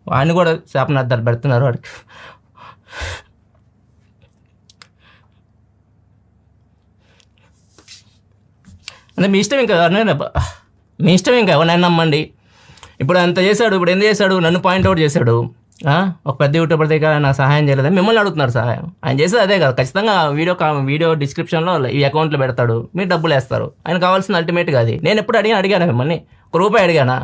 వాడిని కూడా శాపనార్థాలు పెడుతున్నారు వాడికి. అంటే మీ ఇష్టం, ఇంకా ఎవరినైనా మీ ఇష్టం, ఇంకా ఎవరినైనా నమ్మండి. ఇప్పుడు అంత చేశాడు, ఇప్పుడు ఏం చేశాడు, నన్ను పాయింట్అవుట్ చేశాడు. ఒక పెద్ద యూట్యూబర్ దగ్గర నాకు సహాయం చేయలేదని మిమ్మల్ని అడుగుతున్నారు సహాయం. ఆయన చేసేది అదే కదా. ఖచ్చితంగా వీడియో డిస్క్రిప్షన్లో ఈ అకౌంట్లో పెడతాడు, మీరు డబ్బులు వేస్తారు. ఆయన కావాల్సిన అల్టిమేట్గా అది. నేను ఎప్పుడు అడిగాను మిమ్మల్ని, ₹1 అడిగానా?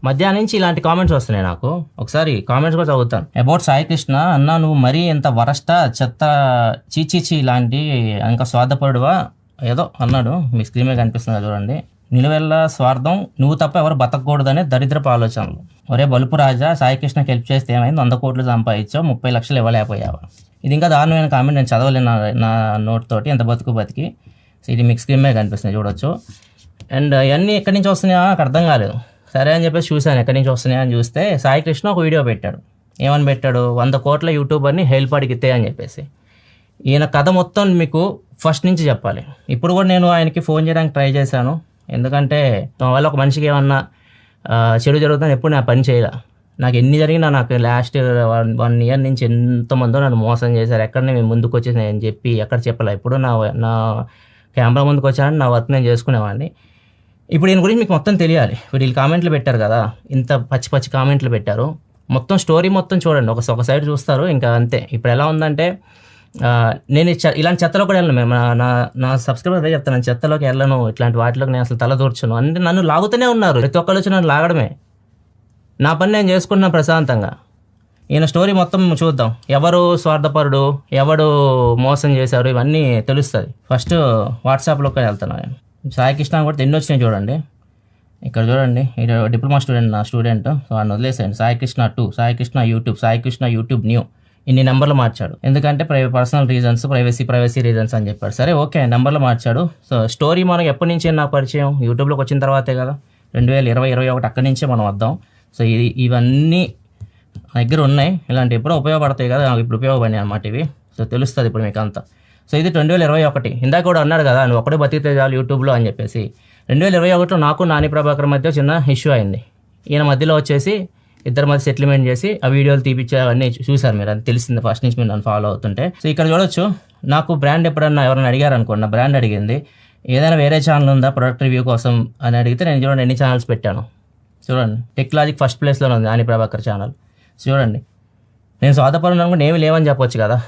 మధ్యాహ్నం నుంచి ఇలాంటి కామెంట్స్ వస్తున్నాయి నాకు. ఒకసారి కామెంట్స్ కూడా చదువుతాను. అబౌట్ సాయి కృష్ణ అన్న, నువ్వు మరీ ఎంత వరస్టా, చెత్త, చీచీచి ఇలాంటి ఇంకా స్వార్థపరుడువా ఏదో అన్నాడు. మీ స్క్రీన్ మీద కనిపిస్తుంది చూడండి. నిలువెల్ల స్వార్థం, నువ్వు తప్ప ఎవరు బతకూడదనే దరిద్రపు ఆలోచనలు. ఒరే బలుపు రాజా, సాయి కృష్ణకి హెల్ప్ చేస్తే ఏమైంది? 100 కోట్లు సంపాదించావు, 30 లక్షలు ఇవ్వలేకపోయావా? ఇది ఇంకా దారుణమైన కామెంట్. నేను చదవలేను నా నోట్ తోటి. ఎంత బతికి. సో ఇది మీకు స్క్రీన్ మీద కనిపిస్తుంది చూడొచ్చు. అండ్ ఇవన్నీ ఎక్కడి నుంచి వస్తున్నాయా నాకు అర్థం కాలేదు. సరే అని చెప్పేసి చూశాను ఎక్కడి నుంచి వస్తున్నాయా అని చూస్తే సాయి కృష్ణ ఒక వీడియో పెట్టాడు. ఏమని పెట్టాడు? 100 కోట్ల యూట్యూబర్ని హెల్ప్ అడిగితే అని చెప్పేసి. ఈయన కథ మొత్తం మీకు ఫస్ట్ నుంచి చెప్పాలి. ఇప్పుడు కూడా నేను ఆయనకి ఫోన్ చేయడానికి ట్రై చేశాను. ఎందుకంటే నా వల్ల ఒక మనిషికి ఏమన్నా చెడు జరుగుతుందని ఎప్పుడు నా పని చేయాల. నాకు ఎన్ని జరిగినా, నాకు లాస్ట్ 1 ఇయర్ నుంచి ఎంతమందో నన్ను మోసం చేశారు. ఎక్కడ నేను ముందుకు వచ్చేసి నేను చెప్పి ఎక్కడ చెప్పాలి. ఇప్పుడు నా కెమెరా ముందుకు వచ్చానని నా వర్క్ నేను చేసుకునేవాడిని. ఇప్పుడు దీని గురించి మీకు మొత్తం తెలియాలి. వీళ్ళు కామెంట్లు పెట్టారు కదా, ఇంత పచ్చి కామెంట్లు పెట్టారు. మొత్తం స్టోరీ మొత్తం చూడండి. ఒక సైడ్ చూస్తారు, ఇంకా అంతే. ఇప్పుడు ఎలా ఉందంటే, నేను ఇలాంటి చెత్తలో కూడా వెళ్ళను. మేము నా సబ్స్క్రైబర్ అదే చెప్తాను, నేను చెత్తలోకి వెళ్ళను, ఇట్లాంటి వాటిలోకి నేను అసలు తల దూర్చను. అంటే నన్ను లాగుతూనే ఉన్నారు. ప్రతి ఒక్కరు వచ్చి నన్ను లాగడమే. నా పని నేను చేసుకుంటున్నాను ప్రశాంతంగా. ఈయన స్టోరీ మొత్తం చూద్దాం. ఎవరు స్వార్థపరుడు, ఎవడు మోసం చేశారు, ఇవన్నీ తెలుస్తుంది. ఫస్ట్ వాట్సాప్లోకి వెళ్తున్నాను. సాయి కృష్ణ కూడా ఎన్ని వచ్చినాయి చూడండి. ఇక్కడ చూడండి, ఇది డిప్లొమా స్టూడెంట్, నా స్టూడెంట్. వాడిని వదిలేసేయండి. Sai Krishna 2, Sai Krishna YouTube, Sai Krishna YouTube new. ఇన్ని నెంబర్లు మార్చాడు. ఎందుకంటే పర్సనల్ రీజన్స్, ప్రైవసీ రీజన్స్ అని చెప్పాడు. సరే ఓకే, నెంబర్లు మార్చాడు. సో స్టోరీ మనకు ఎప్పటి నుంచి నాకు పరిచయం, యూట్యూబ్లోకి వచ్చిన తర్వాతే కదా, 2020-21 అక్కడి నుంచే మనం వద్దాం. సో ఇవన్నీ దగ్గర ఉన్నాయి. ఇలాంటి ఎప్పుడో ఉపయోగపడతాయి కదా, నాకు ఇప్పుడు ఉపయోగపడినాయి అన్నమాట ఇవి. సో తెలుస్తుంది ఇప్పుడు మీకు అంతా. సో ఇది 2021. ఇందాక కూడా అన్నాడు కదా, నువ్వు ఒక్కడే బతికితే చాలు యూట్యూబ్లో అని చెప్పేసి. 2021లో నాకు నాని ప్రభాకర్ మధ్య చిన్న ఇష్యూ అయింది. ఈయన మధ్యలో వచ్చేసి ఇద్దరి మధ్య సెటిల్మెంట్ చేసి ఆ వీడియోలు తీపిచ్చే అవన్నీ చూసారు మీరు. అది తెలిసింది ఫస్ట్ నుంచి మీరు నన్ను ఫాలో అవుతుంటే. సో ఇక్కడ చూడొచ్చు, నాకు బ్రాండ్ ఎప్పుడన్నా ఎవరైనా అడిగారు అనుకోండి, నా బ్రాండ్ అడిగింది, ఏదైనా వేరే ఛానల్ ఉందా ప్రొడక్ట్ రివ్యూ కోసం అని అడిగితే, నేను చూడండి ఎన్ని ఛానల్స్ పెట్టాను. చూడండి, టెక్నాలజీ ఫస్ట్ ప్లేస్లోనే ఉంది నాని ప్రభాకర్ ఛానల్. చూడండి, నేను స్వార్థపరం అనుకుంటే ఏమి లేవని చెప్పొచ్చు కదా.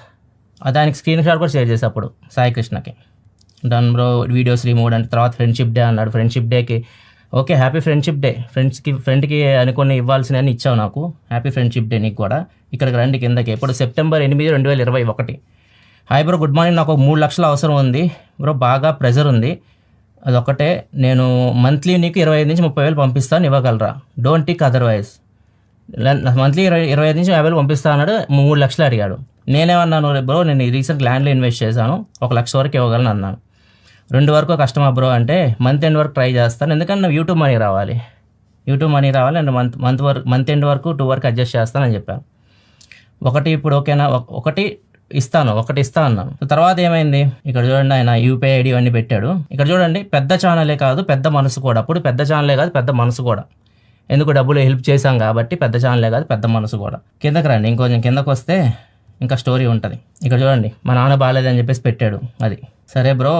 దానికి స్క్రీన్ షాట్ కూడా షేర్ చేసి అప్పుడు సాయి కృష్ణకి, డన్ బ్రో వీడియోస్ రిమూవ్ అంటే. తర్వాత ఫ్రెండ్షిప్ డే అన్నాడు. ఫ్రెండ్షిప్ డేకి ఓకే, హ్యాపీ ఫ్రెండ్షిప్ డే. ఫ్రెండ్కి అనుకుని ఇవ్వాల్సినవన్నీ ఇచ్చావు నాకు. హ్యాపీ ఫ్రెండ్షిప్ డే నీకు కూడా. ఇక్కడికి రండి కిందకి. ఇప్పుడు September 8, 2021. Hi bro, good morning. నాకు 3 లక్షలు అవసరం ఉంది బ్రో, బాగా ప్రెజర్ ఉంది. అదొకటే, నేను మంత్లీ నీకు 25 నుంచి 30 వేలు పంపిస్తాను, ఇవ్వగలరా? Don't tick otherwise. మంత్లీ 25 నుంచి 50 వేలు పంపిస్తా అన్నాడు. 3 లక్షలు అడిగాడు. నేనేమన్నాను, బ్రో నేను రీసెంట్ ల్యాండ్లో ఇన్వెస్ట్ చేశాను, 1 లక్ష వరకు ఇవ్వగలను అన్నాను. 2 వరకు కష్టమా బ్రో అంటే, మంత్ ఎండ్ వరకు ట్రై చేస్తాను, ఎందుకంటే నాకు యూట్యూబ్ మనీ రావాలి అండ్ మంత్ ఎండ్ వరకు 2 వరకు అడ్జస్ట్ చేస్తానని చెప్పాను. ఇప్పుడు ఓకేనా, ఒకటి ఇస్తాను అన్నాను. తర్వాత ఏమైంది, ఇక్కడ చూడండి, ఆయన యూపీఐ ఐడి అన్నీ పెట్టాడు. ఇక్కడ చూడండి, పెద్ద ఛానలే కాదు పెద్ద మనసు కూడా. అప్పుడు పెద్ద ఛానలే కాదు పెద్ద మనసు కూడా. ఎందుకు, డబ్బులు హెల్ప్ చేశాం కాబట్టి పెద్ద ఛానలే కాదు పెద్ద మనసు కూడా. కిందకి రండి, ఇంకొంచెం కిందకు వస్తే ఇంకా స్టోరీ ఉంటుంది. ఇక్కడ చూడండి, మా నాన్న బాగాలేదని చెప్పేసి పెట్టాడు. అది సరే బ్రో,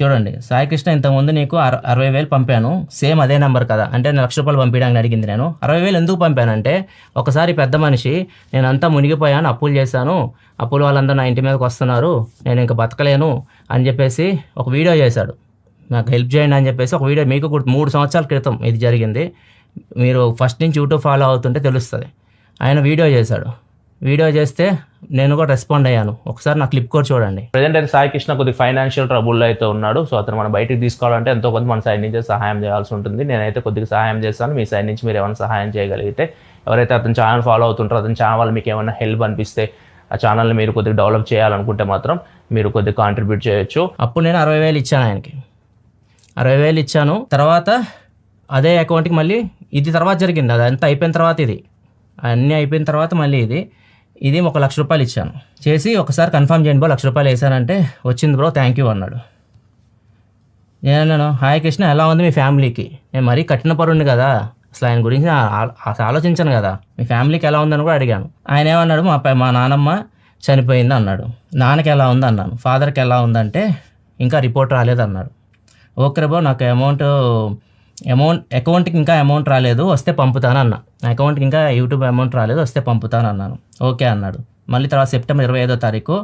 చూడండి, సాయి కృష్ణ ఇంతకుముందు నీకు 60 వేలు పంపాను, సేమ్ అదే నెంబర్ కదా అంటే, ₹1,00,000 పంపించడానికి అడిగింది. నేను 60 వేలు ఎందుకు పంపానంటే, ఒకసారి పెద్ద మనిషి, నేను అంతా మునిగిపోయాను, అప్పులు చేశాను, అప్పుల వాళ్ళందరూ నా ఇంటి మీదకి వస్తున్నారు, నేను ఇంకా బతకలేను అని చెప్పేసి ఒక వీడియో చేశాడు. నాకు హెల్ప్ చేయండి అని చెప్పేసి ఒక వీడియో, మీకు 3 సంవత్సరాల క్రితం ఇది జరిగింది. మీరు ఫస్ట్ నుంచి యూట్యూబ్ ఫాలో అవుతుంటే తెలుస్తుంది. ఆయన వీడియో చేశాడు. వీడియో చేస్తే నేను కూడా రెస్పాండ్ అయ్యాను. ఒకసారి నా క్లిప్ కూడా చూడండి. ప్రజెంట్ అయితే సాయి కృష్ణ కొద్దిగా ఫైనాన్షియల్ ట్రబుల్లో అయితే ఉన్నాడు. సో అతను మనం బయటికి తీసుకోవాలంటే ఎంతో కొంత మన సైడ్ నుంచి సహాయం చేయాల్సి ఉంటుంది. నేనైతే కొద్దిగా సహాయం చేస్తాను. మీ సైడ్ నుంచి మీరు ఏమైనా సహాయం చేయగలిగితే, ఎవరైతే అతను ఛానల్ ఫాలో అవుతుంటారో అతని ఛానల్ వల్ల మీకు ఏమైనా హెల్ప్ అనిపిస్తే, ఆ ఛానల్ని మీరు కొద్దిగా డెవలప్ చేయాలనుకుంటే మాత్రం మీరు కొద్దిగా కాంట్రిబ్యూట్ చేయొచ్చు. అప్పుడు నేను 60 వేలు ఇచ్చాను ఆయనకి. 60 వేలు ఇచ్చాను. తర్వాత అదే అకౌంట్కి మళ్ళీ ఇది తర్వాత జరిగింది. అదంతా అయిపోయిన తర్వాత, ఇది అన్నీ అయిపోయిన తర్వాత మళ్ళీ ఇది ₹1,00,000 ఇచ్చాను. చేసి ఒకసారి కన్ఫర్మ్ చేయండి బ్రో, ₹1,00,000 వేసానంటే, వచ్చింది బ్రో థ్యాంక్ యూ అన్నాడు. నేను హాయ్ కృష్ణ ఎలా ఉంది మీ ఫ్యామిలీకి? నేను మరీ కఠిన పరుణ్ణి కదా, అసలు ఆయన గురించి అసలు ఆలోచించాను కదా, మీ ఫ్యామిలీకి ఎలా ఉందని కూడా అడిగాను. ఆయన ఏమన్నాడు, మా నాన్నమ్మ చనిపోయింది అన్నాడు. నాన్నకి ఎలా ఉంది అన్నాను. ఫాదర్కి ఎలా ఉందంటే ఇంకా రిపోర్ట్ రాలేదు అన్నాడు. ఓకే బ్రో, నాకు అకౌంట్కి ఇంకా అమౌంట్ రాలేదు, వస్తే పంపుతాను అన్నా. నా అకౌంట్కి ఇంకా యూట్యూబ్ అమౌంట్ రాలేదు, వస్తే పంపుతాను అన్నాను. ఓకే అన్నాడు. మళ్ళీ తర్వాత సెప్టెంబర్ 25వ తారీఖు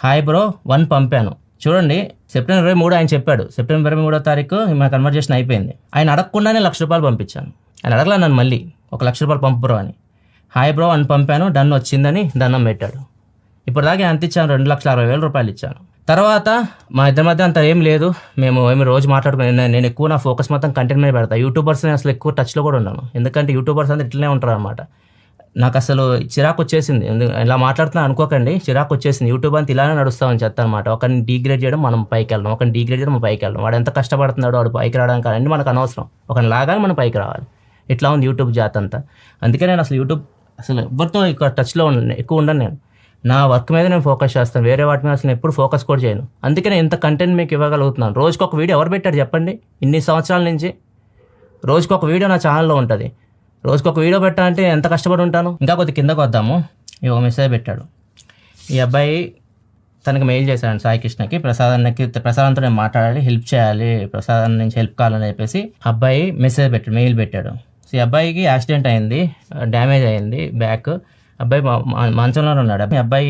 హాయ్ బ్రో 1 పంపాను. చూడండి, సెప్టెంబర్ 23 ఆయన చెప్పాడు. సెప్టెంబర్ 23వ తారీఖు మా కన్వర్జేషన్ అయిపోయింది. ఆయన అడగకుండానే ₹1,00,000 పంపించాను. ఆయన అడగలా నన్ను మళ్ళీ ₹1,00,000 పంపు బ్రో అని. హాయ్ బ్రో 1 పంపాను, డన్ వచ్చిందని దండం పెట్టాడు. ఇప్పుడు దాకా ఎంత ఇచ్చాను, ₹2,60,000 ఇచ్చాను. తర్వాత మా ఇద్దరి మధ్య అంత ఏం లేదు, మేము రోజు మాట్లాడుకుని నేను ఎక్కువ నా ఫోకస్ మొత్తం కంటెంట్ మీద పెడతా. యూట్యూబర్స్ని అసలు ఎక్కువ టచ్లో కూడా ఉన్నాను, ఎందుకంటే యూట్యూబర్స్ అందరూ ఇట్లనే ఉంటారు అనమాట. నాకు అసలు చిరాకు వచ్చేసింది, ఇలా మాట్లాడుతున్నా అనుకోకండి, చిరాకు వచ్చేసింది. యూట్యూబ్ అంతా ఇలానే నడుస్తామని చెప్తా అనమాట. ఒకరిని డీగ్రేడ్ చేయడం, మనం పైకి వెళ్ళడం, ఒకరిని డీగ్రేడ్ చేయడం, మనం పైకి వెళ్ళడం. వాడు ఎంత కష్టపడుతున్నాడో వాడు పైకి రావడానికి అన్నీ మనకు అనవసరం, ఒకరిని లాగానే మనం పైకి రావాలి. ఇట్లా ఉంది యూట్యూబ్ జాత్ అంతా. అందుకే నేను అసలు యూట్యూబ్ అసలు ఎవరితో టచ్లో ఎక్కువ ఉండను. నేను నా వర్క్ మీద నేను ఫోకస్ చేస్తాను, వేరే వాటి మీద అసలు ఎప్పుడు ఫోకస్ కూడా చేయను. అందుకే నేను ఇంత కంటెంట్ మీకు ఇవ్వగలుగుతున్నాను. రోజుకి ఒక వీడియో ఎవరు పెట్టాడు చెప్పండి, ఇన్ని సంవత్సరాల నుంచి రోజుకి ఒక వీడియో నా ఛానల్లో ఉంటుంది. రోజుకి ఒక వీడియో పెట్టాలంటే ఎంత కష్టపడి ఉంటాను. ఇంకా కొద్ది కిందకు వద్దాము. ఈ ఒక మెసేజ్ పెట్టాడు ఈ అబ్బాయి, తనకి మెయిల్ చేశాడు సాయి కృష్ణకి, ప్రసాదంతో నేను మాట్లాడాలి, హెల్ప్ చేయాలి, ప్రసాదం నుంచి హెల్ప్ కావాలని చెప్పేసి అబ్బాయి మెయిల్ పెట్టాడు. సో ఈ అబ్బాయికి యాక్సిడెంట్ అయింది, డ్యామేజ్ అయింది బ్యాక్. అబ్బాయి మంచంలో ఉన్నాడు. అబ్బాయి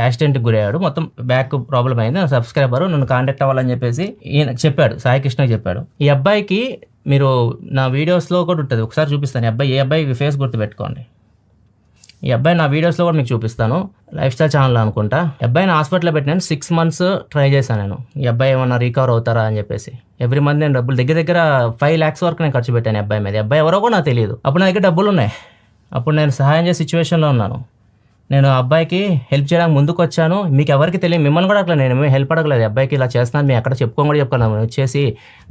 యాక్సిడెంట్కి గురయ్యాడు, మొత్తం బ్యాక్ ప్రాబ్లం అయింది. నా సబ్స్క్రైబర్ నన్ను కాంటాక్ట్ అవ్వాలని చెప్పేసి ఈయన చెప్పాడు, సాయి కృష్ణకి చెప్పాడు. ఈ అబ్బాయికి మీరు నా వీడియోస్లో కూడా ఉంటుంది, ఒకసారి చూపిస్తాను. ఏ అబ్బాయి ఫేస్ గుర్తుపెట్టుకోండి. ఈ అబ్బాయి నా వీడియోస్లో కూడా మీకు చూపిస్తాను, లైఫ్ స్టైల్ ఛానల్ అనుకుంటా. అబ్బాయిని హాస్పిటల్లో పెట్టినాను, 6 months ట్రై చేశాను నేను, ఈ అబ్బాయి ఏమన్నా రికవర్ అవుతారా అని చెప్పేసి. ఎవ్రీ మంత్ నేను డబ్బులు దగ్గర 5 lakhs వరకు నేను ఖర్చు పెట్టాను అబ్బాయి మీద. అబ్బాయి ఎవరో కూడా నాకు తెలియదు. అప్పుడు నా దగ్గర డబ్బులు ఉన్నాయి, అప్పుడు నేను సహాయం చేసే సిచ్యువేషన్లో ఉన్నాను. నేను అబ్బాయికి హెల్ప్ చేయడానికి ముందుకు వచ్చాను. మీకు ఎవరికి తెలియదు, మిమ్మల్ని కూడా అట్లా నేను హెల్ప్ అడగలేదు. అబ్బాయికి ఇలా చేస్తున్నాను, మేము ఎక్కడ చెప్పుకోను. వచ్చేసి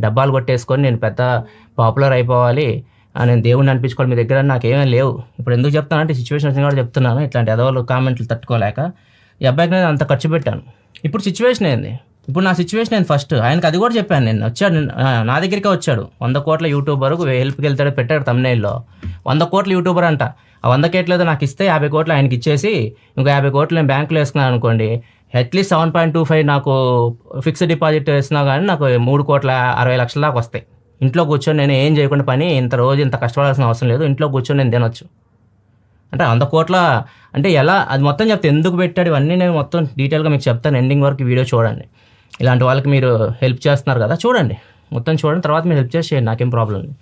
డబ్బాలు కొట్టేసుకొని నేను పెద్ద పాపులర్ అయిపోవాలి, నేను దేవుడిని అనిపించుకోవాలి మీ దగ్గర, నాకేమీ లేవు. ఇప్పుడు ఎందుకు చెప్తానంటే సిచ్యువేషన్ వచ్చిన కూడా చెప్తున్నాను, ఇట్లాంటి ఎదవాళ్ళు కామెంట్లు తట్టుకోలేక. ఈ అబ్బాయికి నేను అంత ఖర్చు పెట్టాను. ఇప్పుడు సిచ్యువేషన్ ఏంది, ఇప్పుడు నా సిచ్యువేషన్ ఏంది, ఫస్ట్ ఆయనకు అది కూడా చెప్పాను. నేను వచ్చాడు, నా దగ్గరికే వచ్చాడు. 100 కోట్ల యూట్యూబర్ హెల్ప్కి వెళ్తాడు, పెట్టాడు తమ్నైల్లో. 100 కోట్ల యూట్యూబర్ అంట. ఆ 100 కోట్లేదో నాకు ఇస్తే 50 కోట్లు ఆయనకి ఇచ్చేసి ఇంకో 50 కోట్లు నేను బ్యాంకులో వేసుకున్నాను అనుకోండి, అట్లీస్ట్ 7.25 నాకు ఫిక్స్డ్ డిపాజిట్ వేసినా కానీ నాకు 3,60,00,000 దాకా వస్తాయి. ఇంట్లో కూర్చొని నేను ఏం చేయకుండా పని ఇంత కష్టపడాల్సిన అవసరం లేదు, ఇంట్లో కూర్చొని నేను తినొచ్చు. అంటే 100 కోట్ల అంటే ఎలా, అది మొత్తం చెప్తే ఎందుకు పెట్టాడు ఇవన్నీ నేను మొత్తం డీటెయిల్గా మీకు చెప్తాను. ఎండింగ్ వరకు వీడియో చూడండి. ఇలాంటి వాళ్ళకి మీరు హెల్ప్ చేస్తున్నారు కదా, చూడండి, మొత్తం చూడండి, తర్వాత మీరు హెల్ప్ చేయండి, నాకేం ప్రాబ్లం లేదు.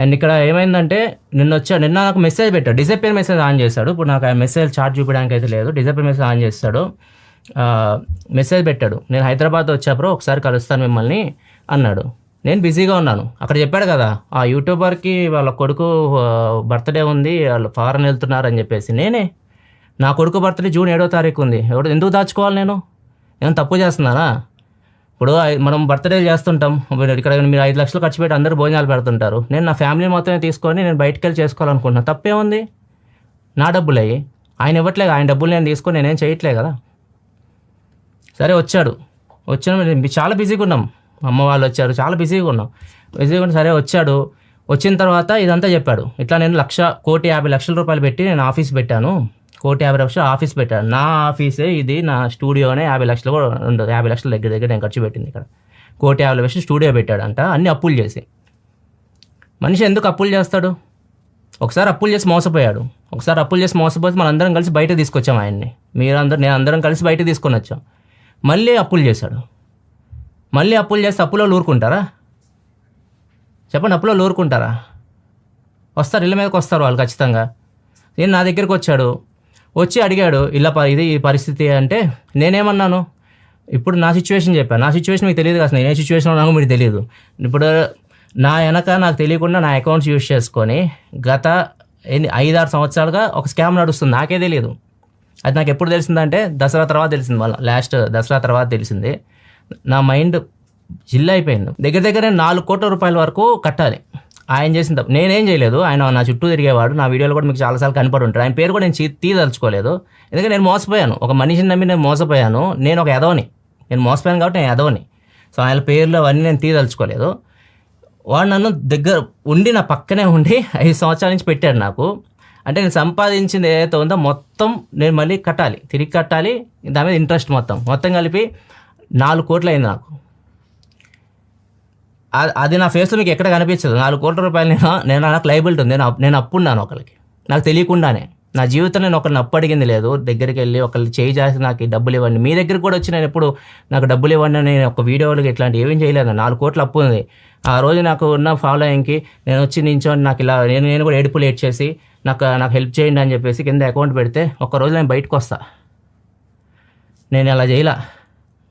అండ్ ఇక్కడ ఏమైందంటే నిన్న నాకు మెసేజ్ పెట్టాడు, డిసప్పేర్ మెసేజ్ ఆన్ చేశాడు. ఇప్పుడు నాకు ఆ మెసేజ్ చార్ట్ చూపించడానికి అయితే లేదు, డిసప్పేర్ మెసేజ్ ఆన్ చేస్తాడు. మెసేజ్ పెట్టాడు, నేను హైదరాబాద్ వచ్చాప్పుడు ఒకసారి కలుస్తాను మిమ్మల్ని అన్నాడు. నేను బిజీగా ఉన్నాను. అక్కడ చెప్పాడు కదా ఆ యూట్యూబర్కి వాళ్ళ కొడుకు బర్త్డే ఉంది, వాళ్ళు ఫారెన్ వెళ్తున్నారు అని చెప్పేసి. నా కొడుకు బర్త్డే June 7వ తారీఖు ఉంది. ఎందుకు దాచుకోవాలి, నేను ఏమైనా తప్పు చేస్తున్నానా? ఇప్పుడు మనం బర్త్డేలు చేస్తుంటాం, ఇక్కడ మీరు 5 లక్షలు ఖర్చు పెట్టి అందరూ భోజనాలు పెడుతుంటారు. నేను నా ఫ్యామిలీ మొత్తమే తీసుకొని నేను బయటకు వెళ్ళి చేసుకోవాలనుకుంటున్నాను, తప్పేముంది? నా డబ్బులు అయ్యి ఆయన ఇవ్వట్లేదు, ఆయన డబ్బులు నేను తీసుకొని నేనేం చేయట్లేదు కదా. సరే వచ్చాను, చాలా బిజీగా ఉన్నాం, అమ్మ వాళ్ళు వచ్చారు, చాలా బిజీగా ఉన్నాం. సరే వచ్చాడు. వచ్చిన తర్వాత ఇదంతా చెప్పాడు. ఇట్లా నేను 1,50,00,000 పెట్టి నేను ఆఫీస్ పెట్టాను, 1,50,00,000 ఆఫీస్ పెట్టాను. నా ఆఫీసే ఇది, నా స్టూడియోనే 50 లక్షలు కూడా ఉండదు, 50 లక్షల దగ్గర నేను ఖర్చు పెట్టింది. ఇక్కడ 1,50,00,000 స్టూడియో పెట్టాడంట, అన్ని అప్పులు చేసి. మనిషి ఎందుకు అప్పులు చేస్తాడు? ఒకసారి అప్పులు చేసి మోసపోయాడు, ఒకసారి అప్పులు చేసి మోసపోతే మనందరం కలిసి బయట తీసుకొచ్చాం ఆయన్ని, నేను అందరం కలిసి బయట తీసుకొని వచ్చాం. మళ్ళీ అప్పులు చేశాడు. మళ్ళీ అప్పులు చేస్తే అప్పులో ఊరుకుంటారా చెప్పండి? అప్పులో ఊరుకుంటారా? వస్తారు, ఇళ్ళ మీదకి వస్తారు వాళ్ళు ఖచ్చితంగా. నేను నా దగ్గరికి వచ్చి అడిగాడు, ఇలా ఇది ఈ పరిస్థితి అంటే నేనేమన్నాను, ఇప్పుడు నా సిచ్యువేషన్ చెప్పాను. నా సిచ్యువేషన్ మీకు తెలియదు కదా, నేను ఏ సిచ్యువేషన్లో ఉన్నానో మీకు తెలియదు. ఇప్పుడు నా వెనక నాకు తెలియకుండా నా అకౌంట్స్ యూజ్ చేసుకొని గత 5-6 సంవత్సరాలుగా ఒక స్కామ్ నడుస్తుంది, నాకే తెలియదు. అది నాకు ఎప్పుడు తెలిసిందంటే దసరా తర్వాత తెలిసింది, మళ్ళీ లాస్ట్ దసరా తర్వాత తెలిసింది. నా మైండ్ జిల్ అయిపోయింది. దగ్గర 4 కోట్ల రూపాయల వరకు కట్టాలి. ఆయన చేసిన తప్పు నేనేం చేయలేదు. ఆయన నా చుట్టూ తిరిగేవాడు, నా వీడియోలో కూడా మీకు చాలాసార్లు కనపడి ఉంటాడు. ఆయన పేరు కూడా నేను తీదలుచుకోలేదు, ఎందుకంటే నేను మోసపోయాను, ఒక మనిషిని నమ్మి నేను మోసపోయాను. నేను ఒక ఎదవని, నేను మోసపోయాను కాబట్టి నేను ఎదవని. సో ఆయన పేర్లు అవన్నీ నేను తీదలుచుకోలేదు. వాడు నన్ను దగ్గర ఉండి నా పక్కనే ఉండి 5 సంవత్సరాల నుంచి పెట్టాడు నాకు. అంటే నేను సంపాదించింది ఏదైతే ఉందో మొత్తం నేను మళ్ళీ కట్టాలి, తిరిగి కట్టాలి. దాని మీద ఇంట్రెస్ట్ మొత్తం కలిపి 4 కోట్లు అయింది నాకు. అది నా ఫేస్లో మీకు ఎక్కడ కనిపించదు. 4 కోట్ల రూపాయలు నేను నాకు లైబిలిటీ ఉంది. నేను అప్పున్నాను ఒకరికి, నాకు తెలియకుండానే. నా జీవితంలో నేను ఒకరిని అప్పు అడిగింది లేదు. దగ్గరికి వెళ్ళి ఒకళ్ళు చేయి చేసి నాకు డబ్బులు ఇవ్వండి, మీ దగ్గరికి కూడా వచ్చి నేను ఎప్పుడు నాకు డబ్బులు ఇవ్వండి అని నేను ఒక వీడియోలకి ఇట్లాంటి ఏమేం చేయలేదు. 4 కోట్ల అప్పు ఉంది. ఆ రోజు నాకు ఉన్న ఫాలోయింగ్కి నేను వచ్చి నించొని నాకు ఇలా నేను కూడా ఏడుపు లేట్ చేసి నాకు హెల్ప్ చేయండి అని చెప్పేసి కింద అకౌంట్ పెడితే ఒక్కరోజు నేను బయటకు వస్తా. నేను అలా చేయలా.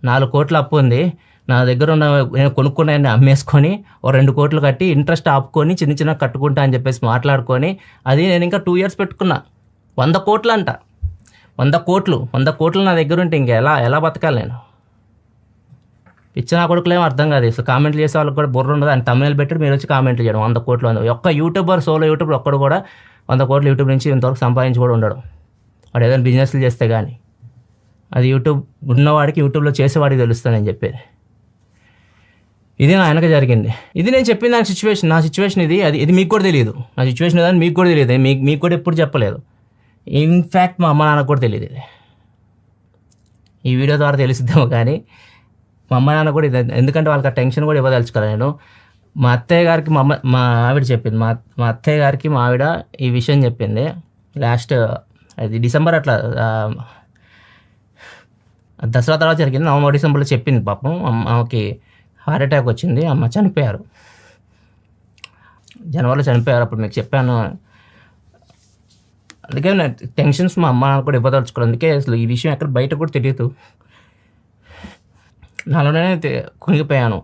4 కోట్ల అప్పు ఉంది నా దగ్గర ఉన్న, నేను కొనుక్కున్నాయని అమ్మేసుకొని 2 కోట్లు కట్టి ఇంట్రెస్ట్ ఆపుకొని చిన్న కట్టుకుంటా అని చెప్పేసి మాట్లాడుకొని అది నేను ఇంకా 2 years పెట్టుకున్నా. 100 కోట్లు అంట. 100 కోట్లు నా దగ్గర ఉంటే ఇంకా ఎలా బతకాలి నేను? ఇచ్చిన కొడుకులు ఏమో అర్థం కాదు. అసలు కామెంట్లు చేసే వాళ్ళకి కూడా బుర్ర ఉండదు. అని తమిళ పెట్టి మీరు వచ్చి కామెంట్లు చేయడం 100 కోట్లు. ఒక్క సోలో యూట్యూబర్ ఒక్కడు కూడా 100 కోట్లు యూట్యూబ్ నుంచి ఇంతవరకు సంపాదించి కూడా ఉండడు. వాడు ఏదైనా బిజినెస్లు చేస్తే కానీ. అది యూట్యూబ్ ఉన్నవాడికి, యూట్యూబ్లో చేసేవాడికి తెలుస్తుందని చెప్పేది. ఇది నా వెనక జరిగింది. ఇది నేను చెప్పిన నా సిచ్యువేషన్ ఇది మీకు కూడా తెలియదు. నా సిచ్యువేషన్ ఏదని మీకు కూడా తెలియదు. మీకు కూడా ఎప్పుడు చెప్పలేదు. ఇన్ఫ్యాక్ట్ మా అమ్మ నాన్నకు కూడా తెలియదు. ఇది ఈ వీడియో ద్వారా తెలుస్తుందేమో కానీ మా అమ్మ నాన్న కూడా ఇది, ఎందుకంటే వాళ్ళకి ఆ టెన్షన్ కూడా ఇవ్వదలుచుకోవాలి నేను. మా అత్తయ్య గారికి మా ఆవిడ చెప్పింది. మా అత్తయ్య గారికి మా ఆవిడ ఈ విషయం చెప్పింది లాస్ట్ అది డిసెంబర్ అట్లా దసరా తర్వాత జరిగింది. నవంబర్ డిసెంబర్లో చెప్పింది. పాపం ఆమెకి హార్ట్ అటాక్ వచ్చింది. అమ్మ చనిపోయారు, జనవరిలో చనిపోయారు. అప్పుడు మీకు చెప్పాను. అందుకే టెన్షన్స్ మా అమ్మ కూడా ఇవ్వదలుచుకోవాలి. అందుకే అసలు ఈ విషయం ఎక్కడ బయట కూడా తెలియదు. నాలోనే కుంగిపోయాను.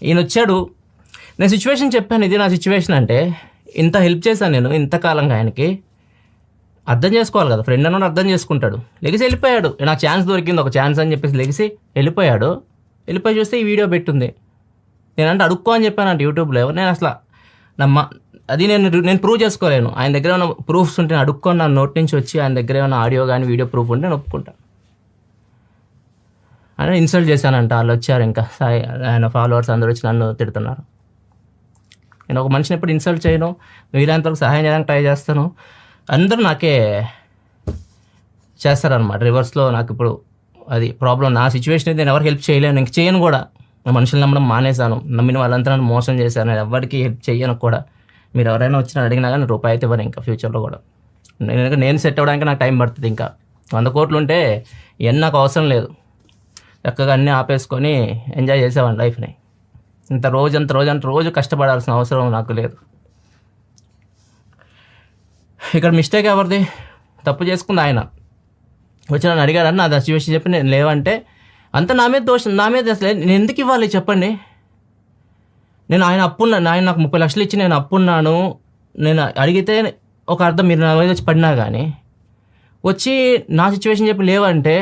ఈయన వచ్చాడు, నేను సిచ్యువేషన్ చెప్పాను. ఇది నా సిచ్యువేషన్ అంటే ఇంత హెల్ప్ చేశాను నేను ఇంతకాలంగా. ఆయనకి అర్థం చేసుకోవాలి కదా, ఫ్రెండ్ అన్నాడు అర్థం చేసుకుంటాడు. లెగిసి వెళ్ళిపోయాడు. నాకు ఛాన్స్ దొరికింది, ఒక ఛాన్స్ అని చెప్పేసి లెగిసి వెళ్ళిపోయాడు. వెళ్ళిపోయి చూస్తే ఈ వీడియో పెట్టుంది. నేనంటే అడుక్కో అని చెప్పాను యూట్యూబ్లో. నేను అసలు అది నేను ప్రూవ్ చేసుకోలేను. ఆయన దగ్గర ఏమైనా ప్రూఫ్స్ ఉంటే నేను అడుక్కొని నా నోట్ నుంచి వచ్చి ఆయన దగ్గర ఏమైనా ఆడియో కానీ వీడియో ప్రూఫ్ ఉంటే నేను ఒప్పుకుంటాను. అని ఇన్సల్ట్ చేశానంట. వాళ్ళు వచ్చారు, ఇంకా ఆయన ఫాలోవర్స్ అందరూ వచ్చి నన్ను తిడుతున్నారు. నేను ఒక మనిషిని ఎప్పుడు ఇన్సల్ట్ చేయను, వీళ్ళంతవరకు సహాయం చేయడానికి ట్రై చేస్తాను. అందరూ నాకే చేస్తారనమాట రివర్స్లో. నాకు ఇప్పుడు అది ప్రాబ్లం. నా సిచ్యువేషన్ అయితే నేను ఎవరికి హెల్ప్ చేయలేను, ఇంక చేయను కూడా. నా మనుషులు నమ్మడం మానేశాను. నమ్మిన వాళ్ళంతా నన్ను మోసం చేశాను. నేను ఎవరికి హెల్ప్ చేయను కూడా. మీరు ఎవరైనా వచ్చినా అడిగినా కానీ రూపాయి అయితే ఇవ్వను ఇంకా ఫ్యూచర్లో కూడా. నేను సెట్ అవ్వడానికి నాకు టైం పడుతుంది. ఇంకా 100 కోట్లు ఉంటే ఇవన్నీ నాకు అవసరం లేదు. చక్కగా అన్నీ ఆపేసుకొని ఎంజాయ్ చేసేవాడిని లైఫ్ని. రోజు కష్టపడాల్సిన అవసరం నాకు లేదు. ఇక్కడ మిస్టేక్ ఎవరిది? తప్పు చేసుకుంది ఆయన. వచ్చి నన్ను అడిగారని నా సిచ్యువేషన్ చెప్పి నేను లేవంటే అంతా నా మీద దోషం. నా మీద అసలు నేను ఎందుకు ఇవ్వాలి చెప్పండి? నేను ఆయన నాకు 30 లక్షలు ఇచ్చి నేను అప్పున్నాను. నేను అడిగితే ఒక అర్థం, మీరు నా మీద వచ్చి పడినా కానీ వచ్చి నా సిచ్యువేషన్ చెప్పి లేవంటే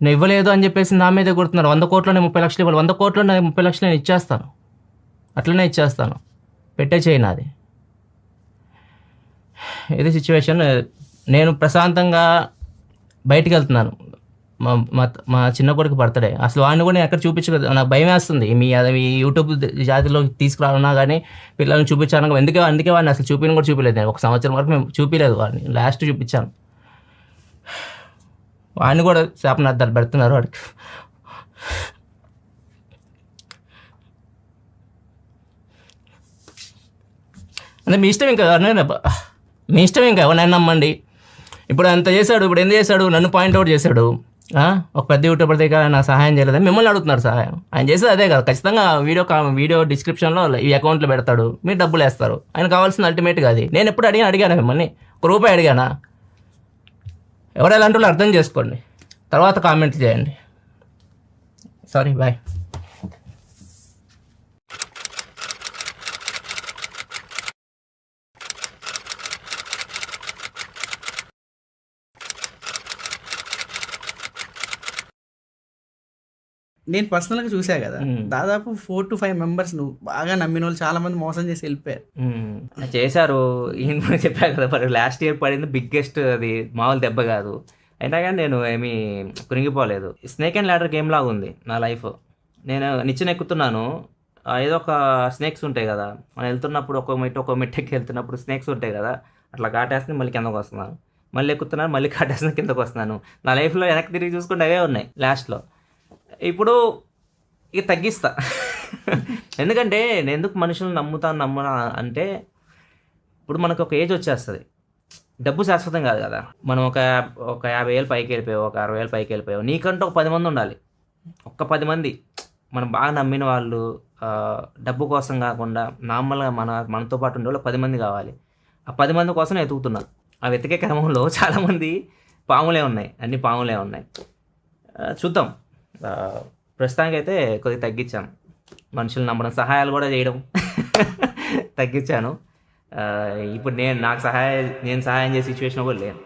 నేను ఇవ్వలేదు అని చెప్పేసి నా మీదే కొడుతున్నారు. 100 కోట్లోనే 30 లక్షలు ఇవ్వాలి. 100 కోట్లు 30 లక్షలు నేను ఇచ్చేస్తాను, అట్లనే ఇచ్చేస్తాను. పెట్టే చేయను అది. ఇది సిచ్యువేషన్. నేను ప్రశాంతంగా బయటికి వెళ్తున్నాను. మా చిన్న కొడుకు బర్త్డే. అసలు వాడిని కూడా నేను ఎక్కడ చూపించలేదు. నాకు భయం వేస్తుంది. మీ యూట్యూబ్ జాతిలో తీసుకురావన్నా కానీ పిల్లల్ని చూపించాను. అందుకే వాడిని అసలు కూడా చూపించలేదు. నేను 1 సంవత్సరం వరకు మేము చూపించలేదు వాడిని. లాస్ట్ చూపించాను. వాడిని కూడా శాపనార్థాలు పెడుతున్నారు వాడికి. అంటే మీ ఇష్టం ఇంకా ఎవరైనా నమ్మండి. ఇప్పుడు అంత చేశాడు, ఇప్పుడు ఎందుకు చేశాడు? నన్ను పాయింట్అవుట్ చేశాడు. ఒక పెద్ద యూట్యూబర్ దగ్గర నాకు సహాయం చేయలేదని మిమ్మల్ని అడుగుతున్నారు సహాయం. ఆయన చేసేది అదే కదా. ఖచ్చితంగా వీడియో డిస్క్రిప్షన్లో ఈ అకౌంట్లో పెడతాడు, మీరు డబ్బులు వేస్తారు. ఆయన కావాల్సిన అల్టిమేట్గా అది. నేను ఎప్పుడు అడిగాను మిమ్మల్ని? ₹1 అడిగానా? ఎవరు ఎలాంటి వాళ్ళు అర్థం చేసుకోండి, తర్వాత కామెంట్లు చేయండి. Sorry, bye. నేను పర్సనల్గా చూసా కదా, దాదాపు 4 to 5 మెంబర్స్ నువ్వు బాగా నమ్మిన వాళ్ళు చాలా మంది మోసం చేసి వెళ్ళిపోయారు. చేశారు. ఈయన కూడా చెప్పారు కదా, మరి లాస్ట్ ఇయర్ పడింది బిగ్గెస్ట్, అది మామూలు దెబ్బ కాదు. అయినా కానీ నేను ఏమీ కృంగిపోలేదు. స్నేక్ అండ్ ల్యాడర్ గేమ్ లాగా ఉంది నా లైఫ్. నేను నిచ్చెన ఎక్కుతున్నాను, ఏదో ఒక స్నేక్స్ ఉంటాయి కదా, మనం వెళ్తున్నప్పుడు ఒక్కొక్క మెట్టుకి వెళ్తున్నప్పుడు స్నేక్స్ ఉంటాయి కదా, అట్లా కాటేస్తే మళ్ళీ కిందకు వస్తున్నాను, మళ్ళీ ఎక్కుతున్నాను, మళ్ళీ కాటేసిన కిందకు వస్తున్నాను. నా లైఫ్లో వెనక్కి తిరిగి చూసుకుంటే అవే ఉన్నాయి లాస్ట్లో. ఇప్పుడు ఇక తగ్గిస్తా. ఎందుకంటే నేను ఎందుకు మనుషులను నమ్మనా అంటే, ఇప్పుడు మనకు ఒక ఏజ్ వచ్చేస్తుంది, డబ్బు శాశ్వతం కాదు కదా. మనం ఒక 50,000 పైకి వెళ్ళిపోయావు, ఒక 60,000 పైకి వెళ్ళిపోయావు, నీకంటూ ఒక 10 మంది ఉండాలి. ఒక్క 10 మంది మనం బాగా నమ్మిన వాళ్ళు, డబ్బు కోసం కాకుండా నార్మల్గా మనతో పాటు ఉండే వాళ్ళు 10 మంది కావాలి. ఆ 10 మంది కోసం నేను వెతుకుతున్నా. ఆ వెతికే క్రమంలో చాలామంది పాములే ఉన్నాయి, అన్ని పాములే ఉన్నాయి. చూద్దాం. ప్రస్తుతానికైతే కొద్దిగా తగ్గించాను, మనుషులు నమ్మడం, సహాయాలు కూడా చేయడం తగ్గించాను. ఇప్పుడు నేను సహాయం చేసే సిచ్యువేషన్ కూడా లేను.